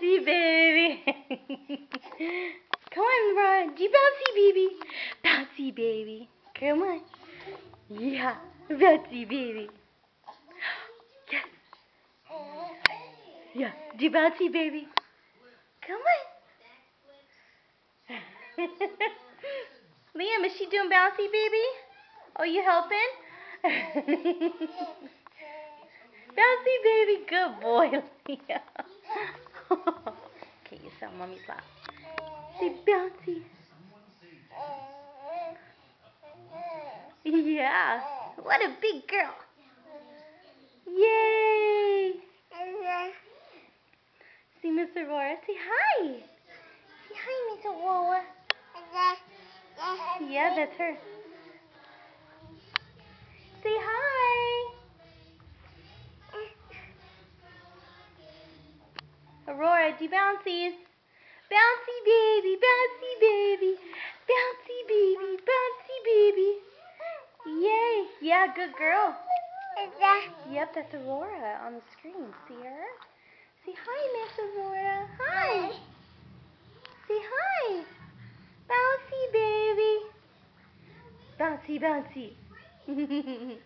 bouncy baby. Come on, Ron. You bouncy baby. Bouncy baby. Come on. Yeah, bouncy baby. Yes. Yeah, do bouncy baby. Come on. Liam, is she doing bouncy baby? Oh, you helping? Bouncy baby, good boy, Liam. Okay, you saw mommy's lap. Say bouncy. Yeah, what a big girl. Yay. See Miss Aurora. Say hi. Say hi, Miss Aurora. Yeah, that's her. Say hi. Aurora, do bouncies. Bouncy baby, bouncy baby. Bouncy baby, bouncy baby. Yay. Yeah, good girl. Yep, that's Aurora on the screen. See her? Say hi, Miss Aurora. Hi. Say hi. Bouncy baby. Bouncy, bouncy.